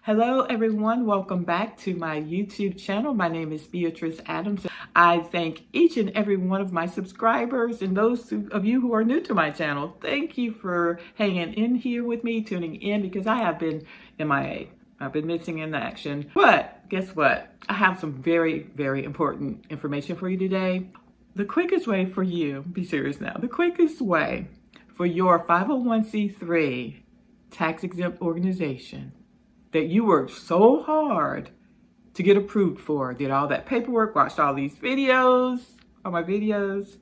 Hello everyone, welcome back to my YouTube channel. My name is Beatrice Adams. I thank each and every one of my subscribers and those of you who are new to my channel. Thank you for hanging in here with me, tuning in, because I have been MIA. I've been missing in action. But guess what? I have some very, very important information for you today. The quickest way for you, be serious now, the quickest way for your 501c3 tax-exempt organization that you worked so hard to get approved for, did all that paperwork, watched all these videos, all my videos,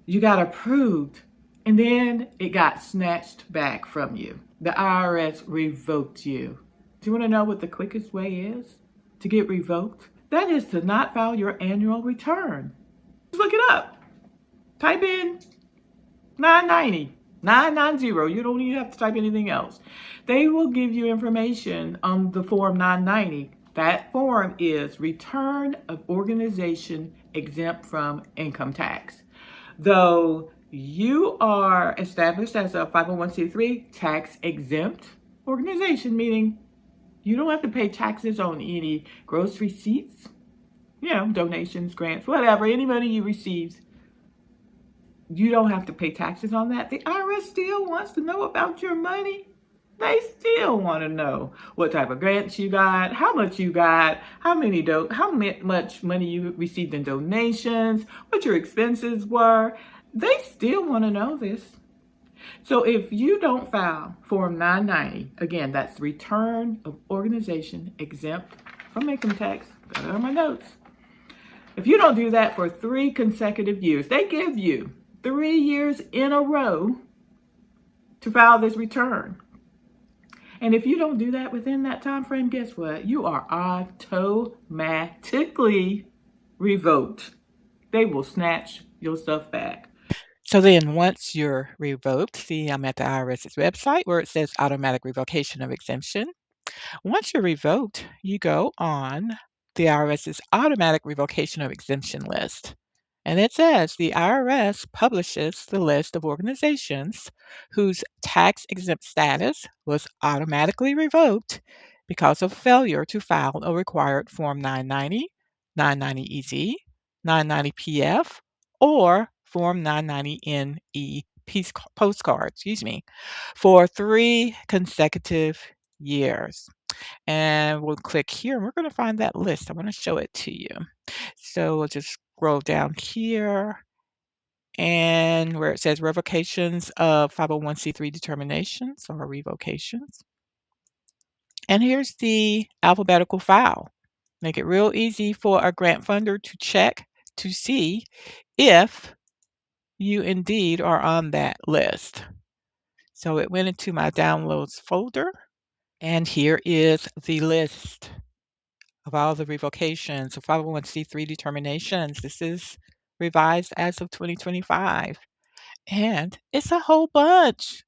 you got approved, and then it got snatched back from you. The IRS revoked you. Do you want to know what the quickest way is to get revoked? That is to not file your annual return. Just look it up. Type in 990. 990. You don't even have to type anything else. They will give you information on the form 990. That form is return of organization exempt from income tax. Though you are established as a 501c3 tax exempt organization, meaning you don't have to pay taxes on any gross receipts, donations, grants, whatever, any money you receive. You don't have to pay taxes on that. The IRS still wants to know about your money. They still want to know what type of grants you got, how much you got, how much money you received in donations, what your expenses were. They still want to know this. So if you don't file Form 990, again, that's return of organization exempt from income tax. Got it on my notes. If you don't do that for 3 consecutive years, they give you 3 years in a row to file this return. And if you don't do that within that time frame, guess what? You are automatically revoked. They will snatch your stuff back. So then once you're revoked, see, I'm at the IRS's website where it says automatic revocation of exemption. Once you're revoked, you go on the IRS's automatic revocation of exemption list. And it says the IRS publishes the list of organizations whose tax-exempt status was automatically revoked because of failure to file a required Form 990, 990EZ, 990PF, or Form 990NE postcard, for 3 consecutive years. And we'll click here and we're going to find that list. I want to show it to you. So we'll just scroll down here and where it says revocations of 501c3 determinations or revocations. And here's the alphabetical file. Make it real easy for a grant funder to check to see if you indeed are on that list. So it went into my downloads folder, and here is the list of all the revocations of 501c3 determinations. This is revised as of 2025, and it's a whole bunch.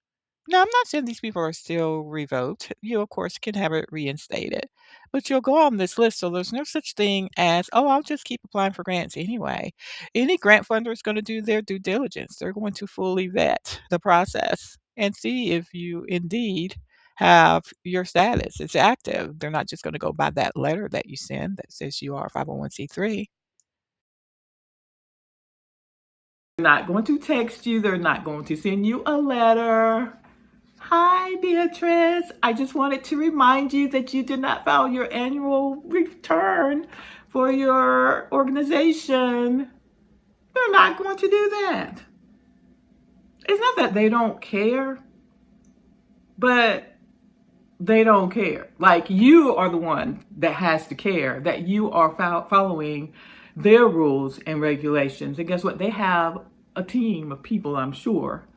Now, I'm not saying these people are still revoked. You, of course, can have it reinstated, but you'll go on this list. So there's no such thing as, oh, I'll just keep applying for grants anyway. Any grant funder is going to do their due diligence. They're going to fully vet the process and see if you indeed have your status is active. They're not just going to go by that letter that you send that says you are 501c3. They're not going to text you. They're not going to send you a letter. Hi, Beatrice. I just wanted to remind you that you did not file your annual return for your organization. They're not going to do that. It's not that they don't care, but they don't care. Like, you are the one that has to care, that you are following their rules and regulations. And guess what? They have a team of people, I'm sure,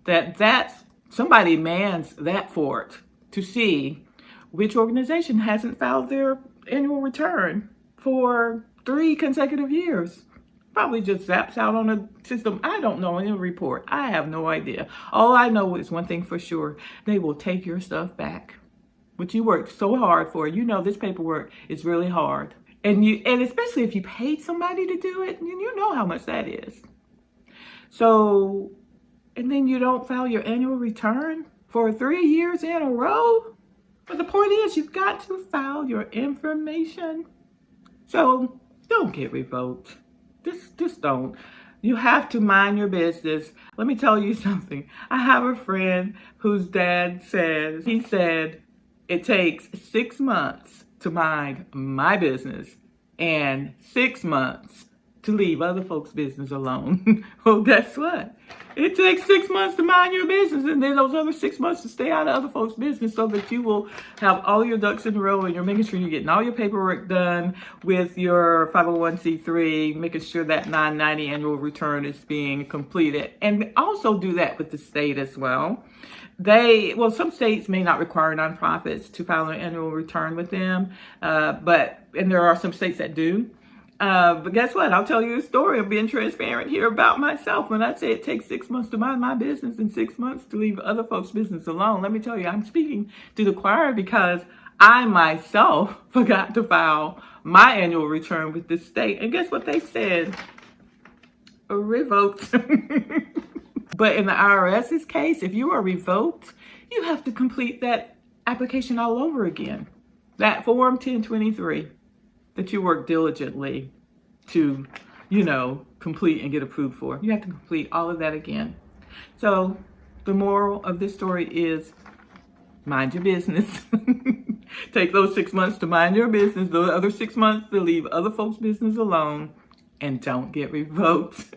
that's somebody mans that fort to see which organization hasn't filed their annual return for 3 consecutive years. Probably just zaps out on a system. I don't know, in a report. I have no idea. All I know is one thing for sure. They will take your stuff back. What you worked so hard for. You know this paperwork is really hard. And especially if you paid somebody to do it, you know how much that is. So, and then you don't file your annual return for 3 years in a row? But the point is, you've got to file your information. So don't get revoked. Just don't. You have to mind your business. Let me tell you something. I have a friend whose dad said, it takes 6 months to mind my business and 6 months to leave other folks' business alone. Well, guess what? It takes 6 months to mind your business, and then those other 6 months to stay out of other folks' business, so that you will have all your ducks in a row and you're making sure you're getting all your paperwork done with your 501c3, making sure that 990 annual return is being completed. And also do that with the state as well. Some states may not require nonprofits to file an annual return with them, and there are some states that do. But guess what? I'll tell you a story of being transparent here about myself. When I say it takes 6 months to mind my business and 6 months to leave other folks' business alone, let me tell you, I'm speaking to the choir, because I myself forgot to file my annual return with the state. And guess what they said? Revoked. But in the IRS's case, if you are revoked, you have to complete that application all over again. That Form 1023 that you work diligently to, complete and get approved for. You have to complete all of that again. So the moral of this story is, mind your business. Take those 6 months to mind your business, the other 6 months to leave other folks' business alone, and don't get revoked.